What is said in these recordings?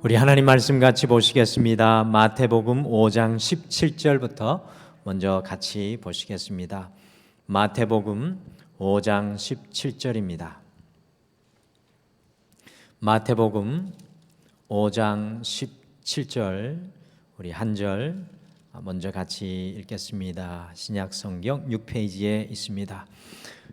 우리 하나님 말씀 같이 보시겠습니다. 마태복음 5장 17절부터 먼저 같이 보시겠습니다. 마태복음 5장 17절입니다. 마태복음 5장 17절 우리 한 절 먼저 같이 읽겠습니다. 신약성경 6페이지에 있습니다.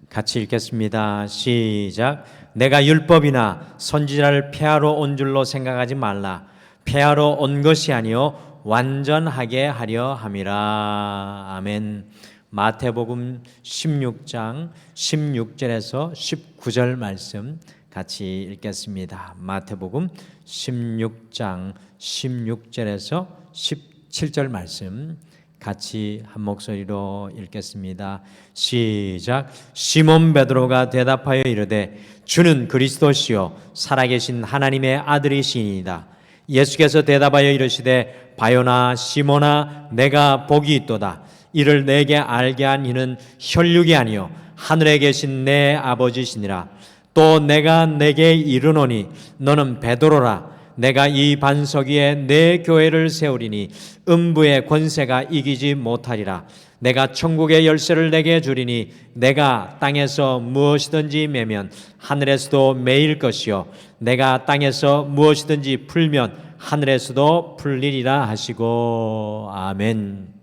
같이 읽겠습니다. 시작. 내가 율법이나 선지자를 폐하러 온 줄로 생각하지 말라. 폐하러 온 것이 아니요 완전하게 하려 함이라. 아멘. 마태복음 16장 16절에서 19절 말씀 같이 읽겠습니다. 마태복음 16장 16절에서 17절 말씀 같이 한 목소리로 읽겠습니다. 시작. 시몬 베드로가 대답하여 이르되 주는 그리스도시요 살아계신 하나님의 아들이시니이다. 예수께서 대답하여 이르시되 바요나 시몬아 내가 복이 있도다. 이를 내게 알게 한 이는 혈육이 아니요 하늘에 계신 내 아버지시니라. 또 내가 내게 이르노니 너는 베드로라. 내가 이 반석 위에 내 교회를 세우리니 음부의 권세가 이기지 못하리라. 내가 천국의 열쇠를 내게 주리니 내가 땅에서 무엇이든지 매면 하늘에서도 매일 것이요 내가 땅에서 무엇이든지 풀면 하늘에서도 풀리리라 하시고. 아멘.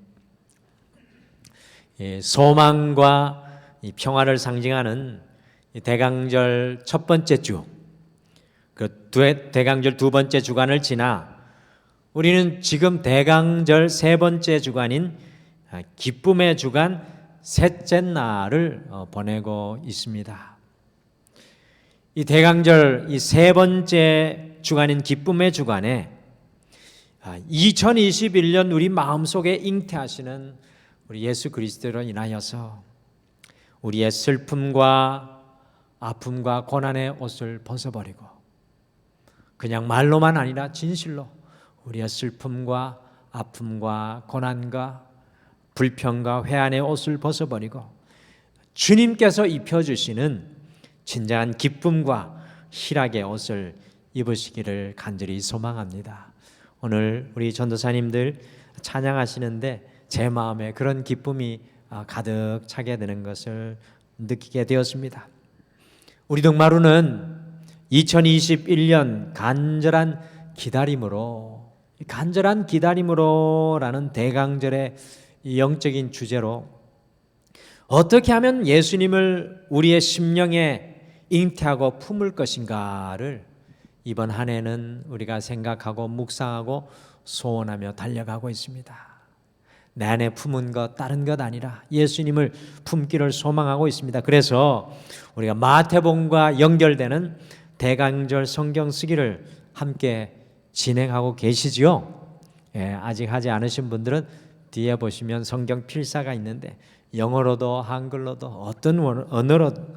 소망과 평화를 상징하는 대강절 첫 번째 주, 그 대강절 두 번째 주간을 지나 우리는 지금 대강절 세 번째 주간인 기쁨의 주간 셋째 날을 보내고 있습니다. 이 대강절 이 세 번째 주간인 기쁨의 주간에 2021년 우리 마음속에 잉태하시는 우리 예수 그리스도로 인하여서 우리의 슬픔과 아픔과 고난의 옷을 벗어버리고 그냥 말로만 아니라 진실로 우리의 슬픔과 아픔과 고난과 불평과 회한의 옷을 벗어버리고 주님께서 입혀주시는 진정한 기쁨과 희락의 옷을 입으시기를 간절히 소망합니다. 오늘 우리 전도사님들 찬양하시는데 제 마음에 그런 기쁨이 가득 차게 되는 것을 느끼게 되었습니다. 우리 동마루는 2021년 간절한 기다림으로라는 대강절의 영적인 주제로 어떻게 하면 예수님을 우리의 심령에 잉태하고 품을 것인가를 이번 한 해는 우리가 생각하고 묵상하고 소원하며 달려가고 있습니다. 내 안에 품은 것 다른 것 아니라 예수님을 품기를 소망하고 있습니다. 그래서 우리가 마태복음과 연결되는 대강절 성경 쓰기를 함께 진행하고 계시지요. 아직 하지 않으신 분들은 뒤에 보시면 성경 필사가 있는데 영어로도 한글로도 어떤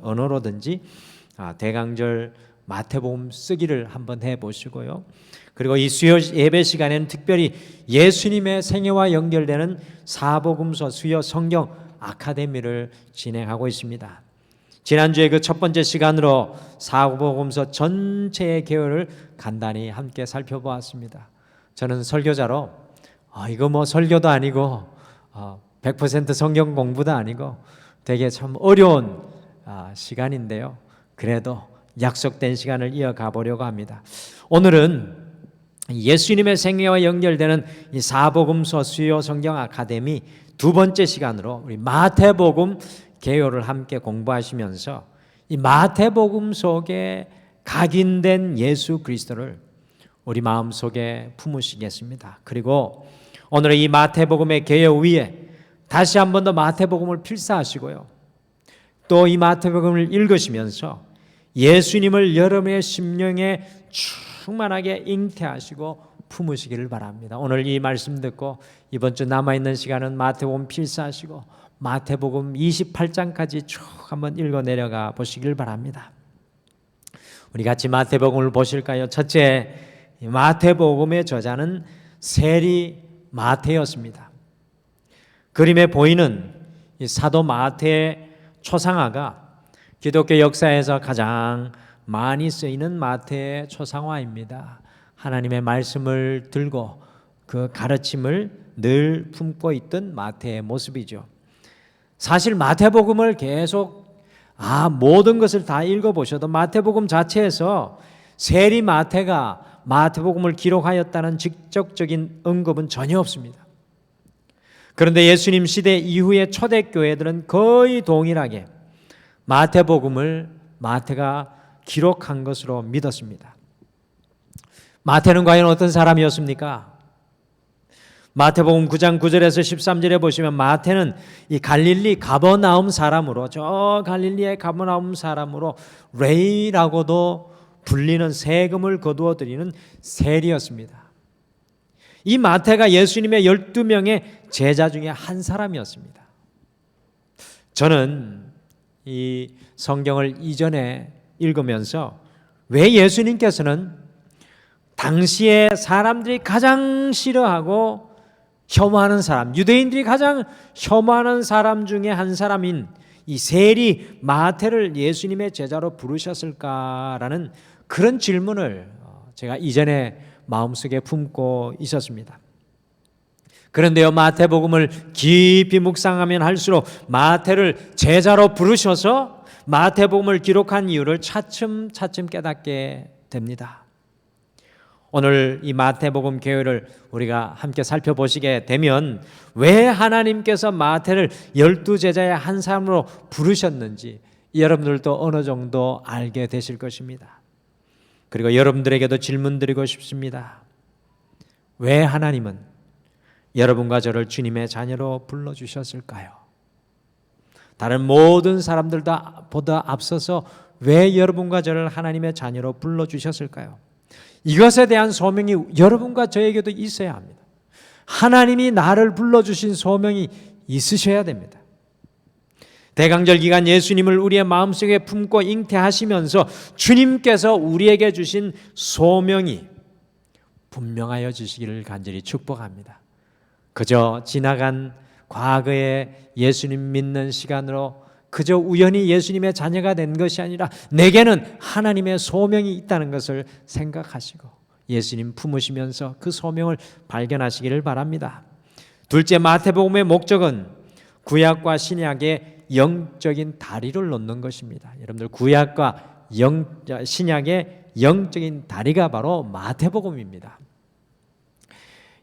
언어로든지 대강절 마태복음 쓰기를 한번 해보시고요. 그리고 이 수요 예배 시간에는 특별히 예수님의 생애와 연결되는 사복음서 수요 성경 아카데미를 진행하고 있습니다. 지난주에 그 첫 번째 시간으로 사복음서 전체의 개요를 간단히 함께 살펴보았습니다. 저는 설교자로 이거 뭐 설교도 아니고 100% 성경 공부도 아니고 되게 참 어려운 시간인데요. 그래도 약속된 시간을 이어가 보려고 합니다. 오늘은 예수님의 생애와 연결되는 이 사복음서 수요 성경 아카데미 두 번째 시간으로 우리 마태복음 개요를 함께 공부하시면서 이 마태복음 속에 각인된 예수 그리스도를 우리 마음속에 품으시겠습니다. 그리고 오늘 이 마태복음의 개요 위에 다시 한 번 더 마태복음을 필사하시고요. 또 이 마태복음을 읽으시면서 예수님을 여러분의 심령에 충만하게 잉태하시고 품으시기를 바랍니다. 오늘 이 말씀 듣고 이번 주 남아있는 시간은 마태복음 필사하시고 마태복음 28장까지 쭉 한번 읽어 내려가 보시길 바랍니다. 우리 같이 마태복음을 보실까요? 첫째, 마태복음의 저자는 세리 마태였습니다. 그림에 보이는 이 사도 마태의 초상화가 기독교 역사에서 가장 많이 쓰이는 마태의 초상화입니다. 하나님의 말씀을 들고 그 가르침을 늘 품고 있던 마태의 모습이죠. 사실 마태복음을 계속 모든 것을 다 읽어보셔도 마태복음 자체에서 세리 마태가 마태복음을 기록하였다는 직접적인 언급은 전혀 없습니다. 그런데 예수님 시대 이후의 초대교회들은 거의 동일하게 마태복음을 마태가 기록한 것으로 믿었습니다. 마태는 과연 어떤 사람이었습니까? 마태복음 9장 9절에서 13절에 보시면 마태는 이 갈릴리 가버나움 사람으로, 저 갈릴리의 가버나움 사람으로 레이라고도 불리는 세금을 거두어 드리는 세리였습니다. 이 마태가 예수님의 12명의 제자 중에 한 사람이었습니다. 저는 이 성경을 이전에 읽으면서 왜 예수님께서는 당시에 사람들이 가장 싫어하고 혐오하는 사람, 유대인들이 가장 혐오하는 사람 중에 한 사람인 이 세리 마태를 예수님의 제자로 부르셨을까라는 그런 질문을 제가 이전에 마음속에 품고 있었습니다. 그런데요, 마태복음을 깊이 묵상하면 할수록 마태를 제자로 부르셔서 마태복음을 기록한 이유를 차츰차츰 깨닫게 됩니다. 오늘 이 마태복음 계율을 우리가 함께 살펴보시게 되면 왜 하나님께서 마태를 12제자의 한 사람으로 부르셨는지 여러분들도 어느 정도 알게 되실 것입니다. 그리고 여러분들에게도 질문 드리고 싶습니다. 왜 하나님은 여러분과 저를 주님의 자녀로 불러주셨을까요? 다른 모든 사람들보다 앞서서 왜 여러분과 저를 하나님의 자녀로 불러주셨을까요? 이것에 대한 소명이 여러분과 저에게도 있어야 합니다. 하나님이 나를 불러주신 소명이 있으셔야 됩니다. 대강절 기간 예수님을 우리의 마음속에 품고 잉태하시면서 주님께서 우리에게 주신 소명이 분명하여 주시기를 간절히 축복합니다. 그저 지나간 과거의 예수님 믿는 시간으로 그저 우연히 예수님의 자녀가 된 것이 아니라 내게는 하나님의 소명이 있다는 것을 생각하시고 예수님 품으시면서 그 소명을 발견하시기를 바랍니다. 둘째, 마태복음의 목적은 구약과 신약의 영적인 다리를 놓는 것입니다. 여러분들, 구약과 신약의 영적인 다리가 바로 마태복음입니다.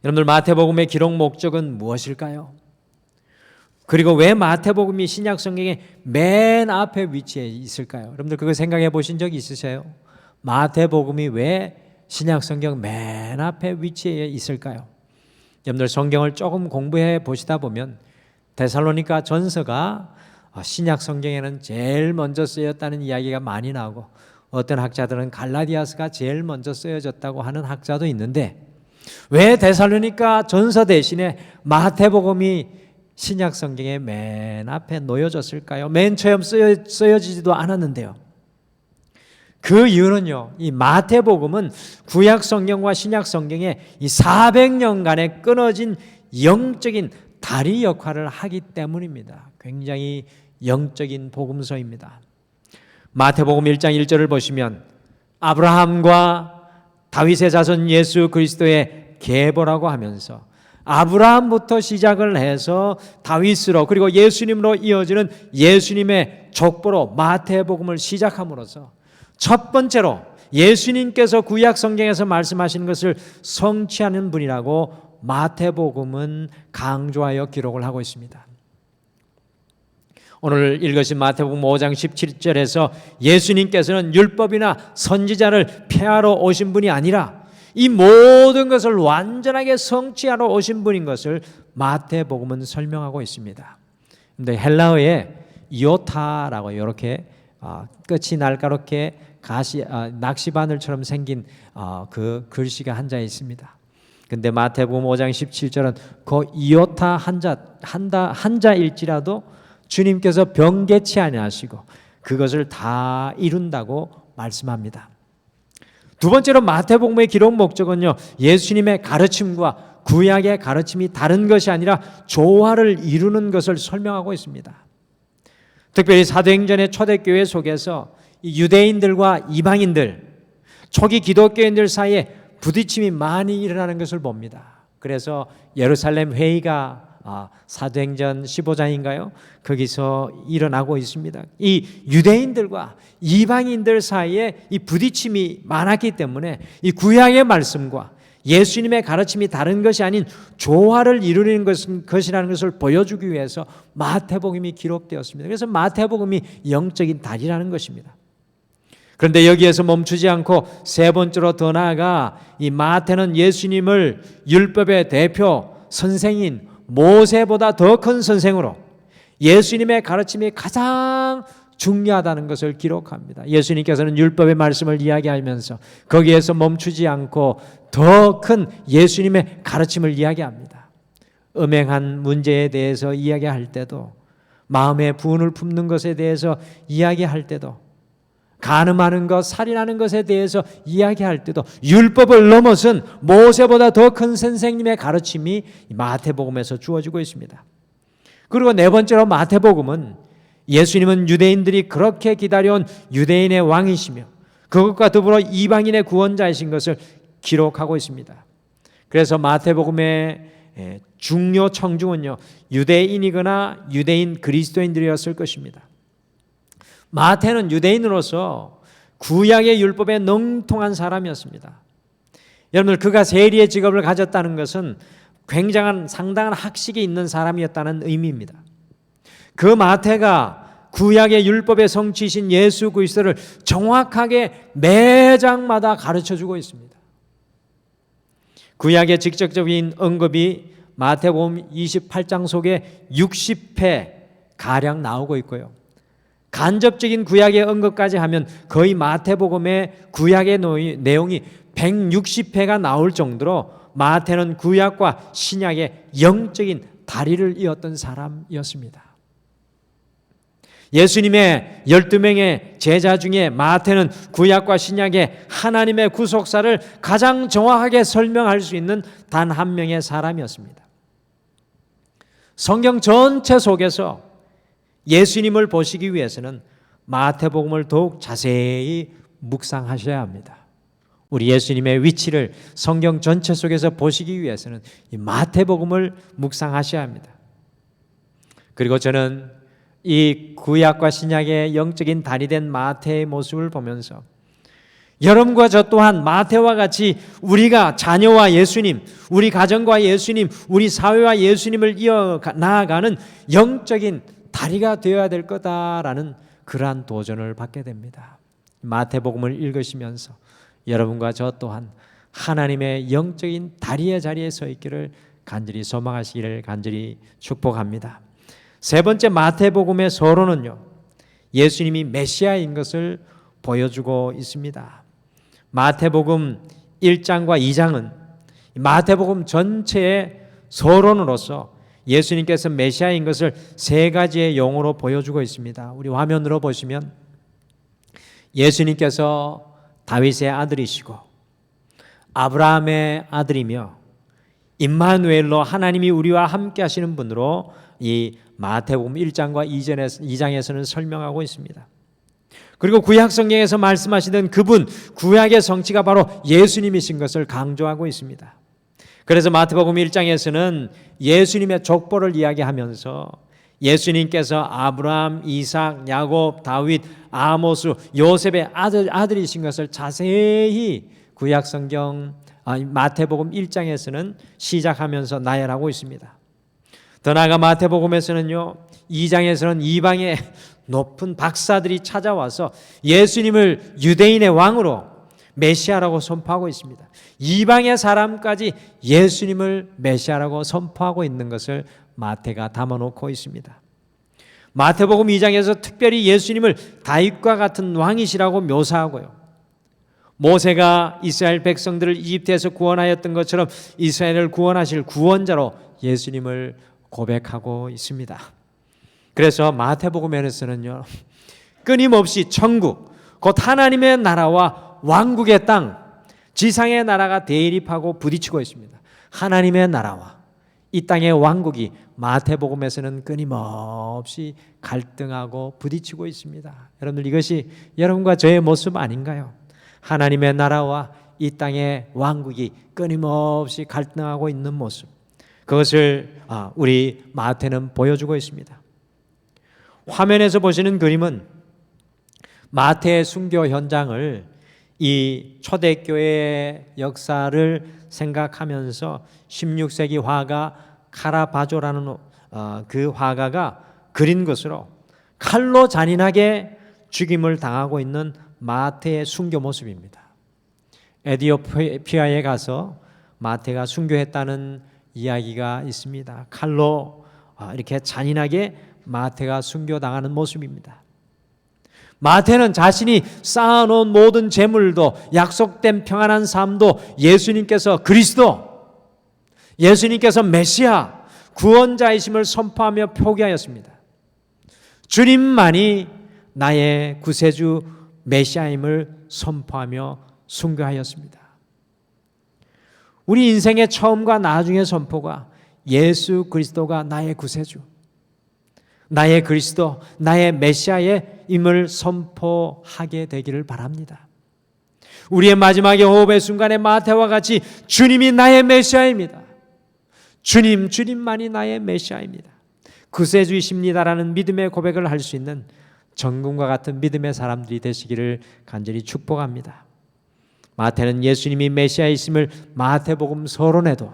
여러분들, 마태복음의 기록 목적은 무엇일까요? 그리고 왜 마태복음이 신약 성경의 맨 앞에 위치해 있을까요? 여러분들 그거 생각해 보신 적 있으세요? 마태복음이 왜 신약 성경 맨 앞에 위치해 있을까요? 여러분들 성경을 조금 공부해 보시다 보면 데살로니가 전서가 신약 성경에는 제일 먼저 쓰였다는 이야기가 많이 나오고 어떤 학자들은 갈라디아서가 제일 먼저 쓰여졌다고 하는 학자도 있는데 왜 데살로니가 전서 대신에 마태복음이 신약 성경의 맨 앞에 놓여졌을까요? 맨 처음 쓰여지지도 않았는데요. 그 이유는요, 이 마태복음은 구약 성경과 신약 성경의 이 400년간의 끊어진 영적인 다리 역할을 하기 때문입니다. 굉장히 영적인 복음서입니다. 마태복음 1장 1절을 보시면 아브라함과 다윗의 자손 예수 그리스도의 계보라고 하면서 아브라함부터 시작을 해서 다윗으로 그리고 예수님으로 이어지는 예수님의 족보로 마태복음을 시작함으로써 첫 번째로 예수님께서 구약 성경에서 말씀하시는 것을 성취하는 분이라고 마태복음은 강조하여 기록을 하고 있습니다. 오늘 읽으신 마태복음 5장 17절에서 예수님께서는 율법이나 선지자를 폐하러 오신 분이 아니라 이 모든 것을 완전하게 성취하러 오신 분인 것을 마태복음은 설명하고 있습니다. 근데 헬라어에 이오타라고 이렇게 끝이 날카롭게 낚시바늘처럼 생긴 그 글씨가 한자 있습니다. 근데 마태복음 5장 17절은 그 이오타 한자일지라도 주님께서 변개치 아니하시고 그것을 다 이룬다고 말씀합니다. 두 번째로 마태복음의 기록 목적은요, 예수님의 가르침과 구약의 가르침이 다른 것이 아니라 조화를 이루는 것을 설명하고 있습니다. 특별히 사도행전의 초대교회 속에서 유대인들과 이방인들, 초기 기독교인들 사이에 부딪힘이 많이 일어나는 것을 봅니다. 그래서 예루살렘 회의가 사도행전 15장인가요? 거기서 일어나고 있습니다. 이 유대인들과 이방인들 사이에 이 부딪힘이 많았기 때문에 이 구약의 말씀과 예수님의 가르침이 다른 것이 아닌 조화를 이루는 것이라는 것을 보여주기 위해서 마태복음이 기록되었습니다. 그래서 마태복음이 영적인 달이라는 것입니다. 그런데 여기에서 멈추지 않고 세 번째로 더 나아가 이 마태는 예수님을 율법의 대표 선생인 모세보다 더 큰 선생으로 예수님의 가르침이 가장 중요하다는 것을 기록합니다. 예수님께서는 율법의 말씀을 이야기하면서 거기에서 멈추지 않고 더 큰 예수님의 가르침을 이야기합니다. 음행한 문제에 대해서 이야기할 때도, 마음의 분을 품는 것에 대해서 이야기할 때도, 간음하는 것, 살인하는 것에 대해서 이야기할 때도 율법을 넘어선 모세보다 더 큰 선생님의 가르침이 마태복음에서 주어지고 있습니다. 그리고 네 번째로 마태복음은 예수님은 유대인들이 그렇게 기다려온 유대인의 왕이시며 그것과 더불어 이방인의 구원자이신 것을 기록하고 있습니다. 그래서 마태복음의 중요 청중은요, 유대인이거나 유대인 그리스도인들이었을 것입니다. 마태는 유대인으로서 구약의 율법에 능통한 사람이었습니다. 여러분들, 그가 세리의 직업을 가졌다는 것은 굉장한 상당한 학식이 있는 사람이었다는 의미입니다. 그 마태가 구약의 율법의 성취이신 예수 그리스도를 정확하게 매 장마다 가르쳐주고 있습니다. 구약의 직접적인 언급이 마태복음 28장 속에 60회 가량 나오고 있고요. 간접적인 구약의 언급까지 하면 거의 마태복음의 구약의 내용이 160회가 나올 정도로 마태는 구약과 신약의 영적인 다리를 이었던 사람이었습니다. 예수님의 12명의 제자 중에 마태는 구약과 신약의 하나님의 구속사를 가장 정확하게 설명할 수 있는 단 한 명의 사람이었습니다. 성경 전체 속에서 예수님을 보시기 위해서는 마태복음을 더욱 자세히 묵상하셔야 합니다. 우리 예수님의 위치를 성경 전체 속에서 보시기 위해서는 이 마태복음을 묵상하셔야 합니다. 그리고 저는 이 구약과 신약의 영적인 달이 된 마태의 모습을 보면서 여러분과 저 또한 마태와 같이 우리가 자녀와 예수님, 우리 가정과 예수님, 우리 사회와 예수님을 이어 나아가는 영적인 다리가 되어야 될 거다라는 그러한 도전을 받게 됩니다. 마태복음을 읽으시면서 여러분과 저 또한 하나님의 영적인 다리의 자리에 서 있기를 간절히 소망하시기를 간절히 축복합니다. 세 번째 마태복음의 서론은요, 예수님이 메시아인 것을 보여주고 있습니다. 마태복음 1장과 2장은 마태복음 전체의 서론으로서 예수님께서 메시아인 것을 세 가지의 용어로 보여주고 있습니다. 우리 화면으로 보시면 예수님께서 다윗의 아들이시고 아브라함의 아들이며 임마누엘로 하나님이 우리와 함께 하시는 분으로 이 마태복음 1장과 2장에서는 설명하고 있습니다. 그리고 구약 성경에서 말씀하시던 그분, 구약의 성취가 바로 예수님이신 것을 강조하고 있습니다. 그래서 마태복음 1장에서는 예수님의 족보를 이야기하면서 예수님께서 아브라함, 이삭, 야곱, 다윗, 아모스, 요셉의 아들이신 것을 자세히 구약 성경 마태복음 1장에서는 시작하면서 나열하고 있습니다. 더 나아가 마태복음에서는요, 2장에서는 이방의 높은 박사들이 찾아와서 예수님을 유대인의 왕으로 메시아라고 선포하고 있습니다. 이방의 사람까지 예수님을 메시아라고 선포하고 있는 것을 마태가 담아놓고 있습니다. 마태복음 2장에서 특별히 예수님을 다윗과 같은 왕이시라고 묘사하고요, 모세가 이스라엘 백성들을 이집트에서 구원하였던 것처럼 이스라엘을 구원하실 구원자로 예수님을 고백하고 있습니다. 그래서 마태복음에서는요, 끊임없이 천국, 곧 하나님의 나라와 왕국의 땅, 지상의 나라가 대립하고 부딪히고 있습니다. 하나님의 나라와 이 땅의 왕국이 마태복음에서는 끊임없이 갈등하고 부딪히고 있습니다. 여러분들, 이것이 여러분과 저의 모습 아닌가요? 하나님의 나라와 이 땅의 왕국이 끊임없이 갈등하고 있는 모습, 그것을 우리 마태는 보여주고 있습니다. 화면에서 보시는 그림은 마태의 순교 현장을 이 초대교회의 역사를 생각하면서 16세기 화가 카라바조라는 그 화가가 그린 것으로 칼로 잔인하게 죽임을 당하고 있는 마태의 순교 모습입니다. 에티오피아에 가서 마태가 순교했다는 이야기가 있습니다. 칼로 이렇게 잔인하게 마태가 순교당하는 모습입니다. 마태는 자신이 쌓아놓은 모든 재물도, 약속된 평안한 삶도 예수님께서 그리스도, 예수님께서 메시아, 구원자이심을 선포하며 표기하였습니다. 주님만이 나의 구세주 메시아임을 선포하며 순교하였습니다. 우리 인생의 처음과 나중의 선포가 예수 그리스도가 나의 구세주, 나의 그리스도, 나의 메시아의 임을 선포하게 되기를 바랍니다. 우리의 마지막의 호흡의 순간에 마태와 같이 주님이 나의 메시아입니다. 주님만이 나의 메시아입니다. 구세주이십니다라는 믿음의 고백을 할 수 있는 정금과 같은 믿음의 사람들이 되시기를 간절히 축복합니다. 마태는 예수님이 메시아이심을 마태복음 서론에도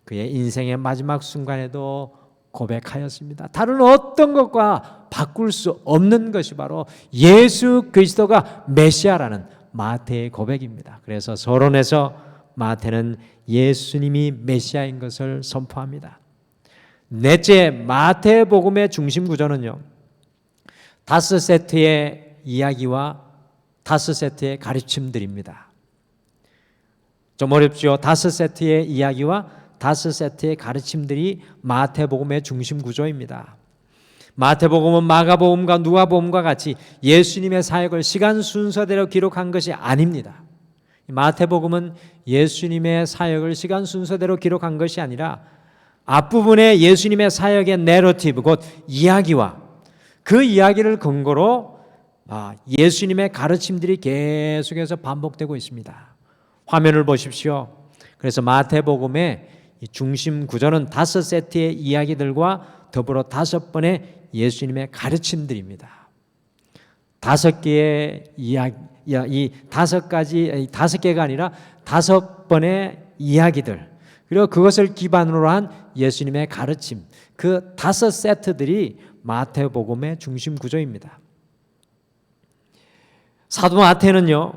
그의 인생의 마지막 순간에도 고백하였습니다. 다른 어떤 것과 바꿀 수 없는 것이 바로 예수 그리스도가 메시아라는 마태의 고백입니다. 그래서 서론에서 마태는 예수님이 메시아인 것을 선포합니다. 넷째, 마태복음의 중심 구조는요, 5세트의 이야기와 5세트의 가르침들입니다. 좀 어렵죠? 5세트의 이야기와 5세트의 가르침들이 마태복음의 중심 구조입니다. 마태복음은 마가복음과 누가복음과 같이 예수님의 사역을 시간 순서대로 기록한 것이 아닙니다. 마태복음은 예수님의 사역을 시간 순서대로 기록한 것이 아니라 앞부분에 예수님의 사역의 내러티브, 곧 이야기와 그 이야기를 근거로 예수님의 가르침들이 계속해서 반복되고 있습니다. 화면을 보십시오. 그래서 마태복음의 중심 구조는 5세트의 이야기들과 더불어 5번의 예수님의 가르침들입니다. 5개의 이야기, 이 5개가 아니라 5번의 이야기들, 그리고 그것을 기반으로 한 예수님의 가르침, 그 5세트들이 마태복음의 중심 구조입니다. 사도 마태는요,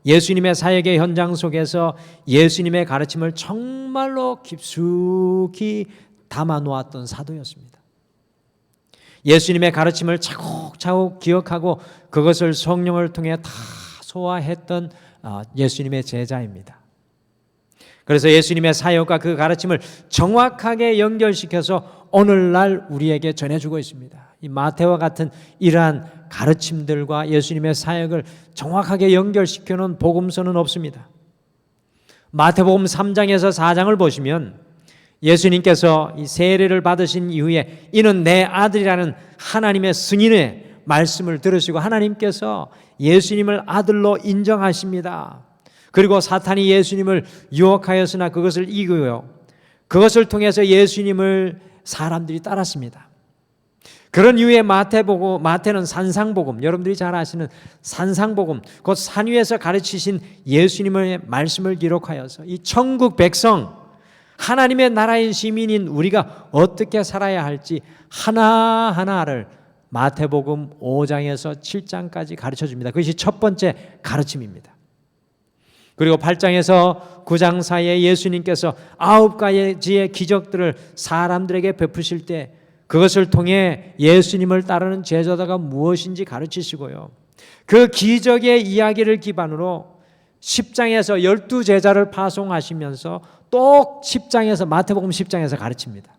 예수님의 사역의 현장 속에서 예수님의 가르침을 정말로 깊숙이 담아 놓았던 사도였습니다. 예수님의 가르침을 차곡차곡 기억하고 그것을 성령을 통해 다 소화했던 예수님의 제자입니다. 그래서 예수님의 사역과 그 가르침을 정확하게 연결시켜서 오늘날 우리에게 전해주고 있습니다. 이 마태와 같은 이러한 가르침들과 예수님의 사역을 정확하게 연결시켜 놓은 복음서는 없습니다. 마태복음 3장에서 4장을 보시면 예수님께서 이 세례를 받으신 이후에 이는 내 아들이라는 하나님의 승인의 말씀을 들으시고 하나님께서 예수님을 아들로 인정하십니다. 그리고 사탄이 예수님을 유혹하였으나 그것을 이기고요, 그것을 통해서 예수님을 사람들이 따랐습니다. 그런 이후에 마태는 산상복음, 여러분들이 잘 아시는 산상복음, 곧 산 위에서 가르치신 예수님의 말씀을 기록하여서 이 천국 백성, 하나님의 나라의 시민인 우리가 어떻게 살아야 할지 하나하나를 마태복음 5장에서 7장까지 가르쳐 줍니다. 그것이 첫 번째 가르침입니다. 그리고 8장에서 9장 사이에 예수님께서 9가지의 기적들을 사람들에게 베푸실 때 그것을 통해 예수님을 따르는 제자가 무엇인지 가르치시고요, 그 기적의 이야기를 기반으로 10장에서 12제자를 파송하시면서 또 10장에서 마태복음 10장에서 가르칩니다.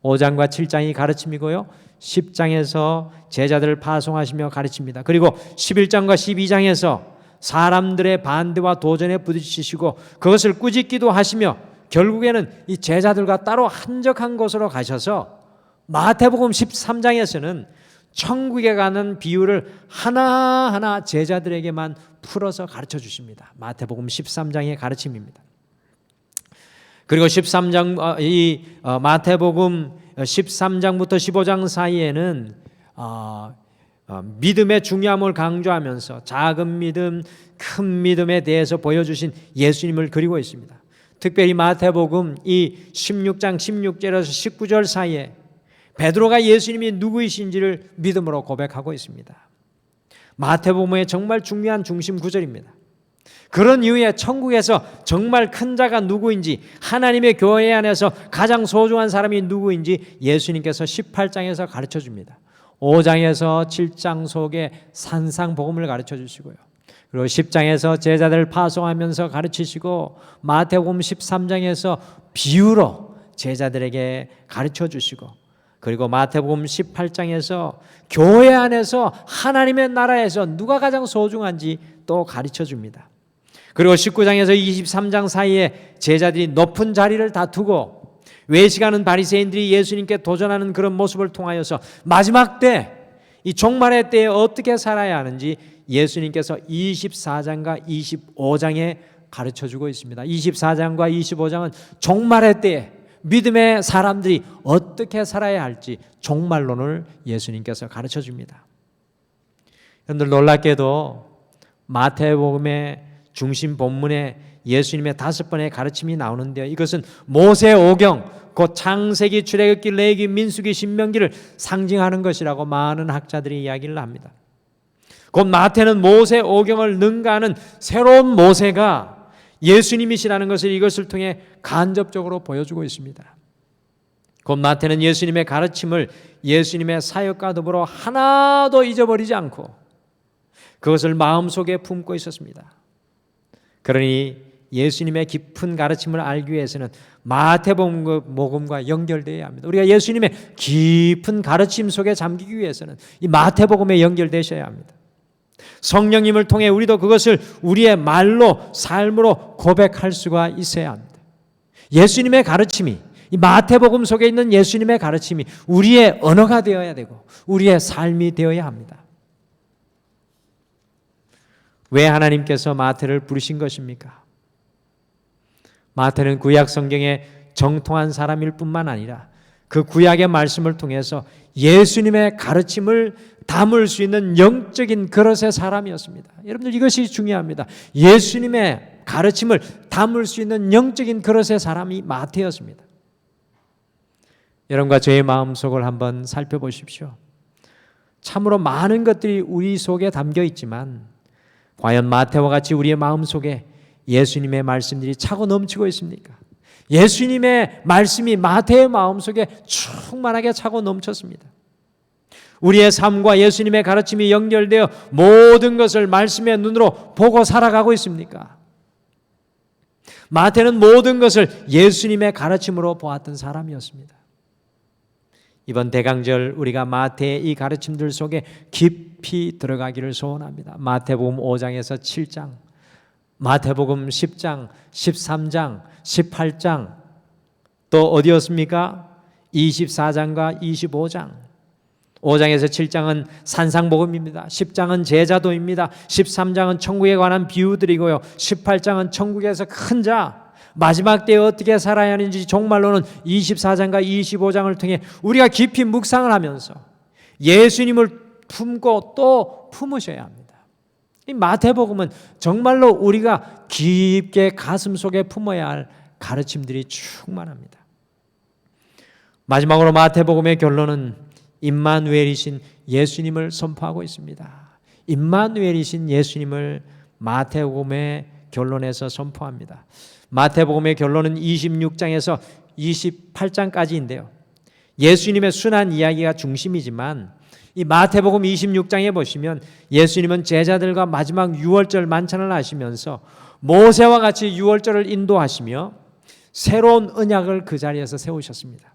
5장과 7장이 가르침이고요, 10장에서 제자들을 파송하시며 가르칩니다. 그리고 11장과 12장에서 사람들의 반대와 도전에 부딪히시고 그것을 꾸짖기도 하시며 결국에는 이 제자들과 따로 한적한 곳으로 가셔서 마태복음 13장에서는 천국에 가는 비유를 하나하나 제자들에게만 풀어서 가르쳐 주십니다. 마태복음 13장의 가르침입니다. 그리고 13장 마태복음 13장부터 15장 사이에는 믿음의 중요함을 강조하면서 작은 믿음, 큰 믿음에 대해서 보여주신 예수님을 그리고 있습니다. 특별히 마태복음 이 16장 16절에서 19절 사이에 베드로가 예수님이 누구이신지를 믿음으로 고백하고 있습니다. 마태복음의 정말 중요한 중심 구절입니다. 그런 이후에 천국에서 정말 큰 자가 누구인지, 하나님의 교회 안에서 가장 소중한 사람이 누구인지 예수님께서 18장에서 가르쳐 줍니다. 5장에서 7장 속에 산상복음을 가르쳐 주시고요. 그리고 10장에서 제자들을 파송하면서 가르치시고, 마태복음 13장에서 비유로 제자들에게 가르쳐 주시고, 그리고 마태복음 18장에서 교회 안에서 하나님의 나라에서 누가 가장 소중한지 또 가르쳐 줍니다. 그리고 19장에서 23장 사이에 제자들이 높은 자리를 다투고 외식하는 바리새인들이 예수님께 도전하는 그런 모습을 통하여서 마지막 때, 이 종말의 때에 어떻게 살아야 하는지 예수님께서 24장과 25장에 가르쳐주고 있습니다. 24장과 25장은 종말의 때에 믿음의 사람들이 어떻게 살아야 할지 종말론을 예수님께서 가르쳐줍니다. 여러분들 놀랍게도 마태복음의 중심 본문에 예수님의 5번의 가르침이 나오는데요. 이것은 모세오경, 곧 창세기, 출애굽기, 레위기, 민수기, 신명기를 상징하는 것이라고 많은 학자들이 이야기를 합니다. 곧 마태는 모세오경을 능가하는 새로운 모세가 예수님이시라는 것을 이것을 통해 간접적으로 보여주고 있습니다. 곧 마태는 예수님의 가르침을 예수님의 사역과 더불어 하나도 잊어버리지 않고 그것을 마음속에 품고 있었습니다. 그러니 예수님의 깊은 가르침을 알기 위해서는 마태복음과 연결되어야 합니다. 우리가 예수님의 깊은 가르침 속에 잠기기 위해서는 이 마태복음에 연결되셔야 합니다. 성령님을 통해 우리도 그것을 우리의 말로, 삶으로 고백할 수가 있어야 합니다. 예수님의 가르침이, 이 마태복음 속에 있는 예수님의 가르침이 우리의 언어가 되어야 되고 우리의 삶이 되어야 합니다. 왜 하나님께서 마태를 부르신 것입니까? 마태는 구약 성경에 정통한 사람일 뿐만 아니라 그 구약의 말씀을 통해서 예수님의 가르침을 담을 수 있는 영적인 그릇의 사람이었습니다. 여러분들 이것이 중요합니다. 예수님의 가르침을 담을 수 있는 영적인 그릇의 사람이 마태였습니다. 여러분과 저의 마음속을 한번 살펴보십시오. 참으로 많은 것들이 우리 속에 담겨 있지만 과연 마태와 같이 우리의 마음속에 예수님의 말씀들이 차고 넘치고 있습니까? 예수님의 말씀이 마태의 마음속에 충만하게 차고 넘쳤습니다. 우리의 삶과 예수님의 가르침이 연결되어 모든 것을 말씀의 눈으로 보고 살아가고 있습니까? 마태는 모든 것을 예수님의 가르침으로 보았던 사람이었습니다. 이번 대강절 우리가 마태의 이 가르침들 속에 깊이 들어가기를 소원합니다. 마태복음 5장에서 7장, 마태복음 10장, 13장, 18장, 또 어디였습니까? 24장과 25장. 5장에서 7장은 산상복음입니다. 10장은 제자도입니다. 13장은 천국에 관한 비유들이고요. 18장은 천국에서 큰 자, 마지막 때에 어떻게 살아야 하는지 종말로는 24장과 25장을 통해 우리가 깊이 묵상을 하면서 예수님을 품고 또 품으셔야 합니다. 이 마태복음은 정말로 우리가 깊게 가슴 속에 품어야 할 가르침들이 충만합니다. 마지막으로 마태복음의 결론은 임마누엘이신 예수님을 선포하고 있습니다. 임마누엘이신 예수님을 마태복음의 결론에서 선포합니다. 마태복음의 결론은 26장에서 28장까지인데요. 예수님의 순한 이야기가 중심이지만 이 마태복음 26장에 보시면 예수님은 제자들과 마지막 유월절 만찬을 하시면서 모세와 같이 유월절을 인도하시며 새로운 언약을 그 자리에서 세우셨습니다.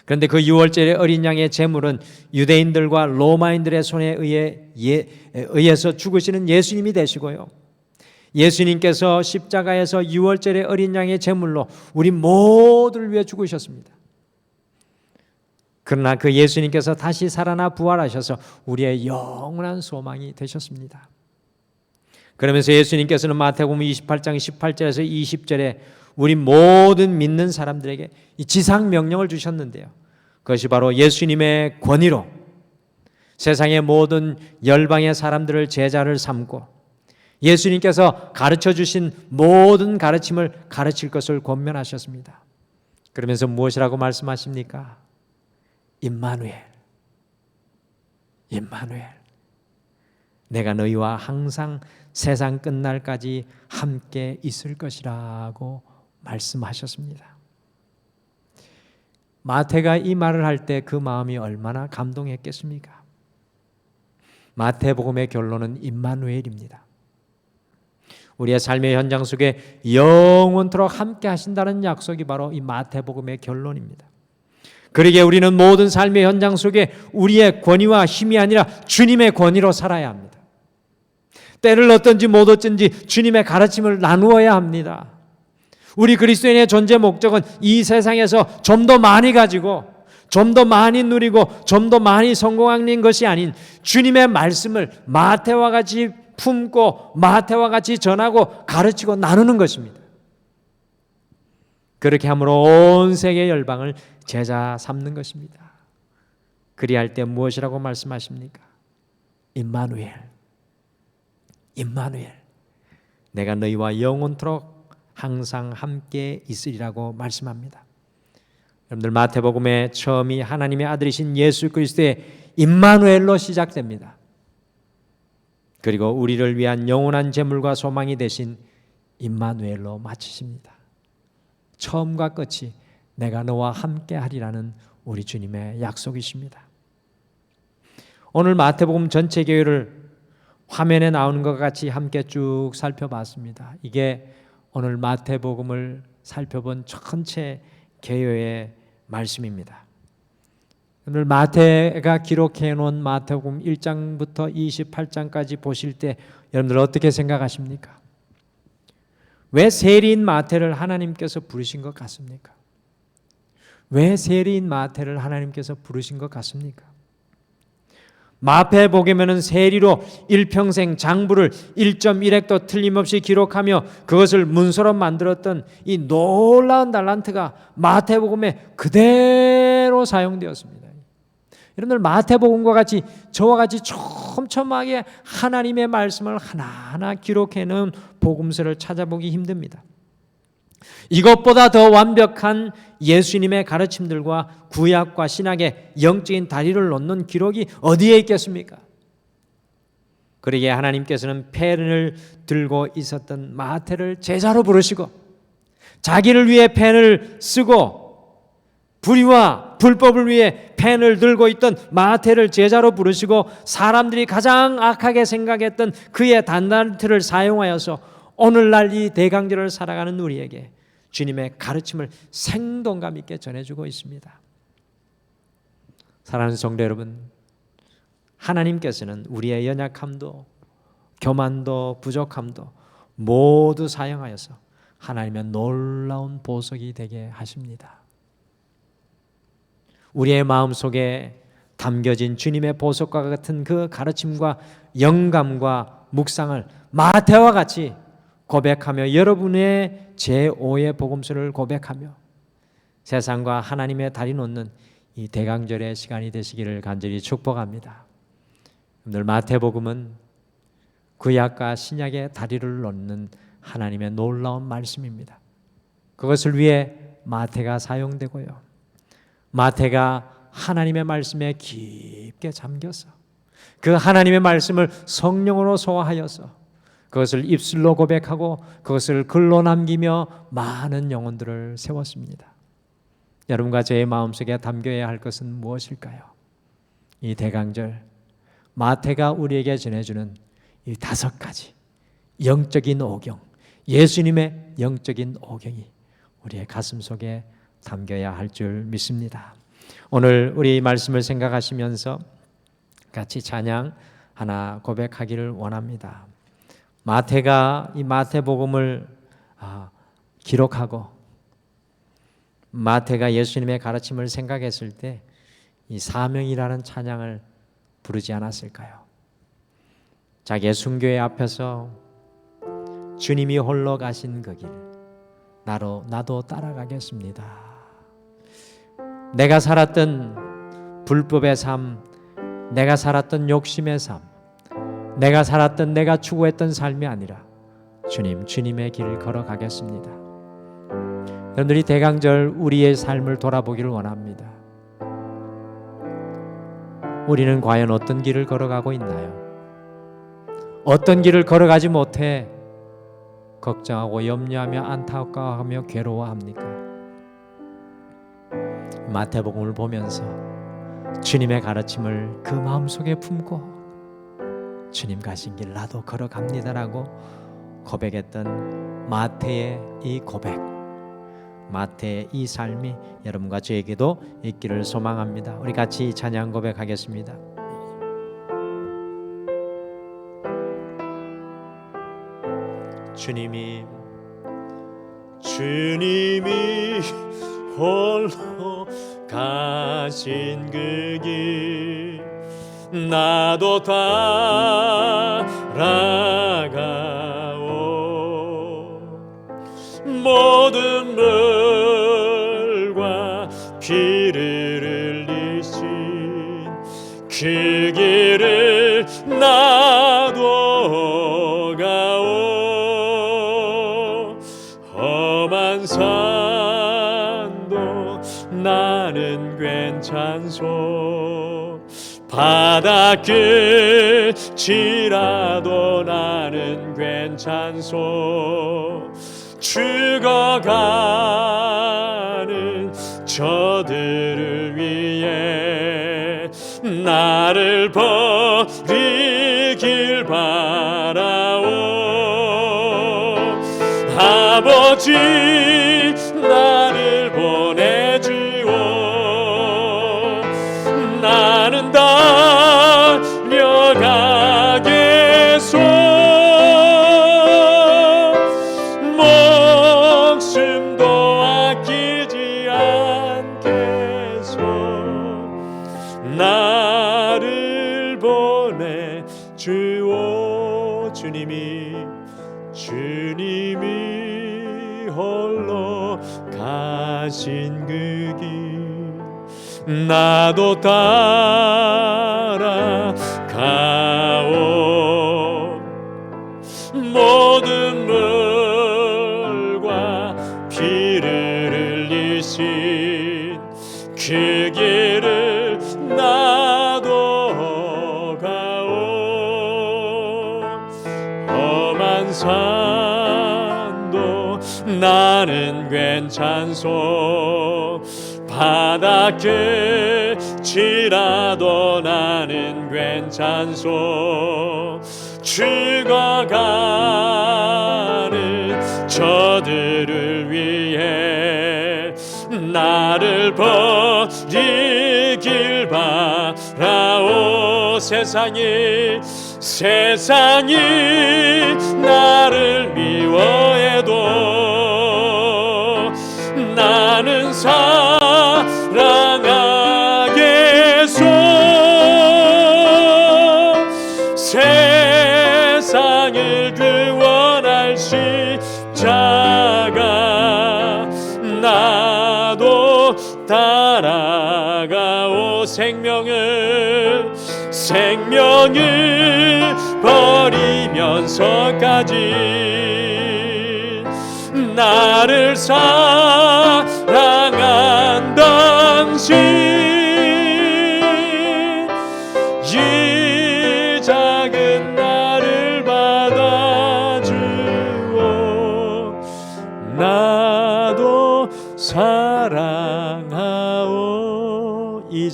그런데 그 유월절의 어린 양의 제물은 유대인들과 로마인들의 손에 의해서 죽으시는 예수님이 되시고요. 예수님께서 십자가에서 유월절의 어린 양의 제물로 우리 모두를 위해 죽으셨습니다. 그러나 그 예수님께서 다시 살아나 부활하셔서 우리의 영원한 소망이 되셨습니다. 그러면서 예수님께서는 마태복음 28장 18절에서 20절에 우리 모든 믿는 사람들에게 이 지상 명령을 주셨는데요. 그것이 바로 예수님의 권위로 세상의 모든 열방의 사람들을 제자를 삼고 예수님께서 가르쳐 주신 모든 가르침을 가르칠 것을 권면하셨습니다. 그러면서 무엇이라고 말씀하십니까? 임마누엘, 임마누엘, 내가 너희와 항상 세상 끝날까지 함께 있을 것이라고 말씀하셨습니다. 마태가 이 말을 할 때 그 마음이 얼마나 감동했겠습니까? 마태복음의 결론은 임마누엘입니다. 우리의 삶의 현장 속에 영원토록 함께 하신다는 약속이 바로 이 마태복음의 결론입니다. 그러기에 우리는 모든 삶의 현장 속에 우리의 권위와 힘이 아니라 주님의 권위로 살아야 합니다. 때를 얻든지 못 얻든지 주님의 가르침을 나누어야 합니다. 우리 그리스도인의 존재 목적은 이 세상에서 좀 더 많이 가지고 좀 더 많이 누리고 좀 더 많이 성공하는 것이 아닌 주님의 말씀을 마태와 같이 품고 마태와 같이 전하고 가르치고 나누는 것입니다. 그렇게 함으로 온 세계 열방을 제자 삼는 것입니다. 그리할 때 무엇이라고 말씀하십니까? 임마누엘, 임마누엘, 내가 너희와 영원토록 항상 함께 있으리라고 말씀합니다. 여러분들 마태복음의 처음이 하나님의 아들이신 예수 그리스도의 임마누엘로 시작됩니다. 그리고 우리를 위한 영원한 재물과 소망이 되신 임마누엘로 마치십니다. 처음과 끝이 내가 너와 함께 하리라는 우리 주님의 약속이십니다. 오늘 마태복음 전체 교회를 화면에 나오는 것 같이 함께 쭉 살펴봤습니다. 이게 오늘 마태복음을 살펴본 전체 개요의 말씀입니다. 오늘 마태가 기록해 놓은 마태복음 1장부터 28장까지 보실 때 여러분들 어떻게 생각하십니까? 왜 세리인 마태를 하나님께서 부르신 것 같습니까? 왜 세리인 마태를 하나님께서 부르신 것 같습니까? 마태복음에는 세리로 일평생 장부를 1.1획도 틀림없이 기록하며 그것을 문서로 만들었던 이 놀라운 달란트가 마태복음에 그대로 사용되었습니다. 여러분들 마태복음과 같이 저와 같이 촘촘하게 하나님의 말씀을 하나하나 기록해 놓은 복음서를 찾아보기 힘듭니다. 이것보다 더 완벽한 예수님의 가르침들과 구약과 신약의 영적인 다리를 놓는 기록이 어디에 있겠습니까? 그러기에 하나님께서는 펜을 들고 있었던 마태를 제자로 부르시고 자기를 위해 펜을 쓰고 불의와 불법을 위해 펜을 들고 있던 마태를 제자로 부르시고 사람들이 가장 악하게 생각했던 그의 단단트를 사용하여서 오늘날 이 대강절을 살아가는 우리에게 주님의 가르침을 생동감 있게 전해주고 있습니다. 사랑하는 성도 여러분, 하나님께서는 우리의 연약함도 교만도 부족함도 모두 사용하여서 하나님의 놀라운 보석이 되게 하십니다. 우리의 마음속에 담겨진 주님의 보석과 같은 그 가르침과 영감과 묵상을 마태와 같이 고백하며 여러분의 제5의 복음서를 고백하며 세상과 하나님의 다리 놓는 이 대강절의 시간이 되시기를 간절히 축복합니다. 오늘 마태복음은 구약과 신약의 다리를 놓는 하나님의 놀라운 말씀입니다. 그것을 위해 마태가 사용되고요. 마태가 하나님의 말씀에 깊게 잠겨서 그 하나님의 말씀을 성령으로 소화하여서 그것을 입술로 고백하고 그것을 글로 남기며 많은 영혼들을 세웠습니다. 여러분과 저의 마음속에 담겨야 할 것은 무엇일까요? 이 대강절 마태가 우리에게 전해주는 이 5가지 영적인 오경, 예수님의 영적인 오경이 우리의 가슴 속에 담겨야 할 줄 믿습니다. 오늘 우리 말씀을 생각하시면서 같이 찬양 하나 고백하기를 원합니다. 마태가 이 마태복음을 기록하고 마태가 예수님의 가르침을 생각했을 때 이 사명이라는 찬양을 부르지 않았을까요? 자기의 순교회 앞에서 주님이 홀로 가신 그 길, 나도 따라가겠습니다. 내가 살았던 불법의 삶, 내가 살았던 욕심의 삶, 내가 추구했던 삶이 아니라 주님의 길을 걸어가겠습니다. 여러분들이 대강절 우리의 삶을 돌아보기를 원합니다. 우리는 과연 어떤 길을 걸어가고 있나요? 어떤 길을 걸어가지 못해 걱정하고 염려하며 안타까워하며 괴로워합니까? 마태복음을 보면서 주님의 가르침을 그 마음속에 품고 주님 가신 길 나도 걸어갑니다라고 고백했던 마태의 이 고백, 마태의 이 삶이 여러분과 저에게도 있기를 소망합니다. 우리 같이 찬양 고백하겠습니다. 주님이 홀로 가신 그 길 나도 따라가오. 모든 물과 피를 흘리신 그 길을 나도 가오. 험한 산도 나는 괜찮소. 바다 끝이라도 나는 괜찮소. 죽어가는 저들을 위해 나를 버리길 바라오. 아버지 나를 보내주오. 나는 달려가겠소. 목숨도 아끼지 않겠소. 나를 보내주오. 주님이 홀로 가신 그 길 나도 따라가오. 모든 물과 피를 흘리신 그 길을 나도 가오. 험한 산도 나는 괜찮소. 바다 끝이라도 나는 괜찮소. 죽어가는 저들을 위해 나를 버리길 바라오. 세상이 나를 미워해도 나는 사랑하겠소. 세상을 구원할 십자가 나도 따라가오. 생명을 버리면서까지 나를 사랑한 당신 이 작은 나를 받아주오. 나도 사랑하오. 이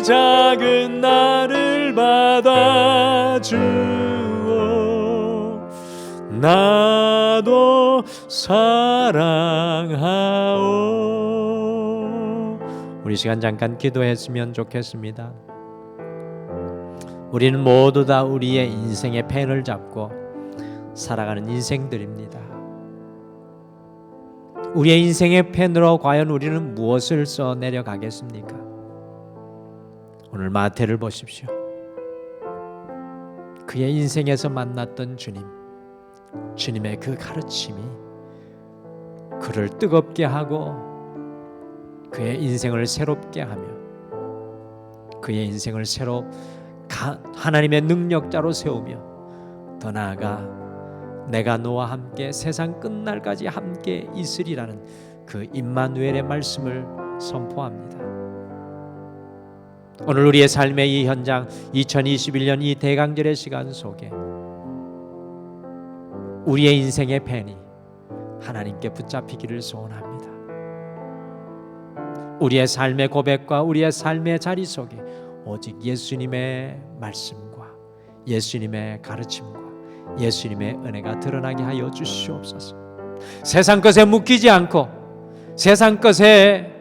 작은 나를 받아주오. 나도 사랑하오. 우리 시간 잠깐 기도했으면 좋겠습니다. 우리는 모두 다 우리의 인생의 펜을 잡고 살아가는 인생들입니다. 우리의 인생의 펜으로 과연 우리는 무엇을 써 내려가겠습니까? 오늘 마태를 보십시오. 그의 인생에서 만났던 주님의 그 가르침이 그를 뜨겁게 하고 그의 인생을 새롭게 하며 그의 인생을 새로 하나님의 능력자로 세우며 더 나아가 내가 너와 함께 세상 끝날까지 함께 있으리라는 그 임마누엘의 말씀을 선포합니다. 오늘 우리의 삶의 이 현장, 2021년 이 대강절의 시간 속에 우리의 인생의 펜이 하나님께 붙잡히기를 소원합니다. 우리의 삶의 고백과 우리의 삶의 자리 속에 오직 예수님의 말씀과 예수님의 가르침과 예수님의 은혜가 드러나게 하여 주시옵소서. 세상 것에 묶이지 않고 세상 것에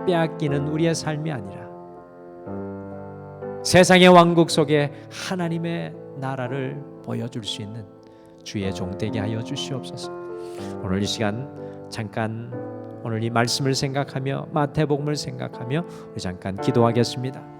빼앗기는 우리의 삶이 아니라 세상의 왕국 속에 하나님의 나라를 보여줄 수 있는 주의 종 되게 하여 주시옵소서. 오늘 이 시간 잠깐 오늘 이 말씀을 생각하며 마태복음을 생각하며 우리 잠깐 기도하겠습니다.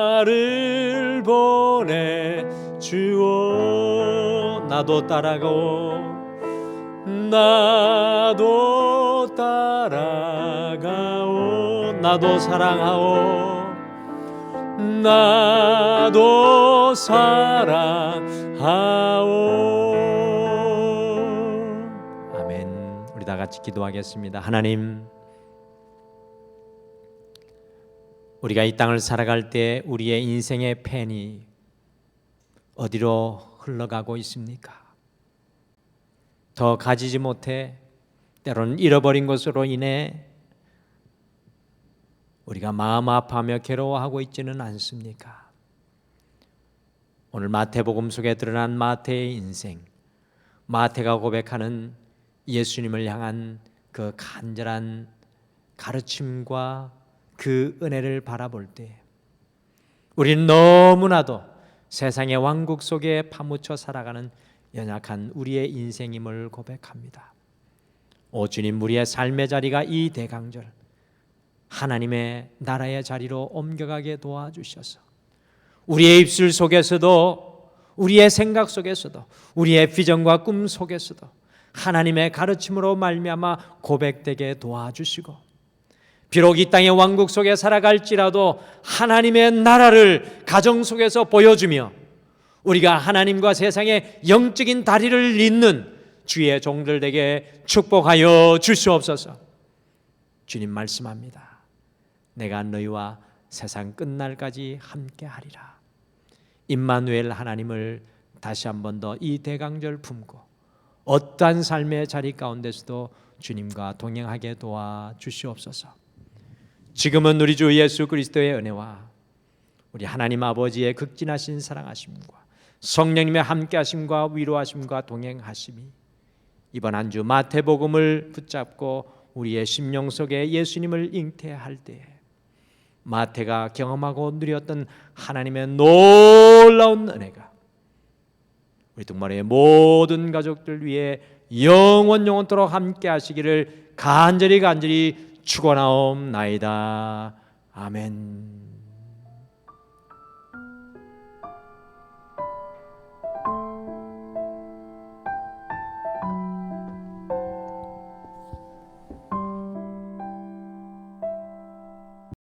나를 보내주오. 나도 따라가오. 나도 따라가오. 나도 사랑하오. 나도 사랑하오. 아멘. 우리 다 같이 기도하겠습니다. 하나님, 우리가 이 땅을 살아갈 때 우리의 인생의 펜이 어디로 흘러가고 있습니까? 더 가지지 못해 때로는 잃어버린 것으로 인해 우리가 마음 아파하며 괴로워하고 있지는 않습니까? 오늘 마태복음 속에 드러난 마태의 인생, 마태가 고백하는 예수님을 향한 그 간절한 가르침과 그 은혜를 바라볼 때 우리는 너무나도 세상의 왕국 속에 파묻혀 살아가는 연약한 우리의 인생임을 고백합니다. 오 주님, 우리의 삶의 자리가 이 대강절 하나님의 나라의 자리로 옮겨가게 도와주셔서 우리의 입술 속에서도 우리의 생각 속에서도 우리의 비전과 꿈 속에서도 하나님의 가르침으로 말미암아 고백되게 도와주시고 비록 이 땅의 왕국 속에 살아갈지라도 하나님의 나라를 가정 속에서 보여주며 우리가 하나님과 세상의 영적인 다리를 잇는 주의 종들 되게 축복하여 주시옵소서. 주님 말씀합니다. 내가 너희와 세상 끝날까지 함께하리라. 임마누엘 하나님을 다시 한 번 더 이 대강절 품고 어떠한 삶의 자리 가운데서도 주님과 동행하게 도와주시옵소서. 지금은 우리 주 예수 그리스도의 은혜와 우리 하나님 아버지의 극진하신 사랑하심과 성령님의 함께하심과 위로하심과 동행하심이 이번 한 주 마태복음을 붙잡고 우리의 심령 속에 예수님을 잉태할 때에 마태가 경험하고 누렸던 하나님의 놀라운 은혜가 우리 동마리의 모든 가족들 위해 영원토록 함께 하시기를 간절히 축원하옵나이다. 아멘.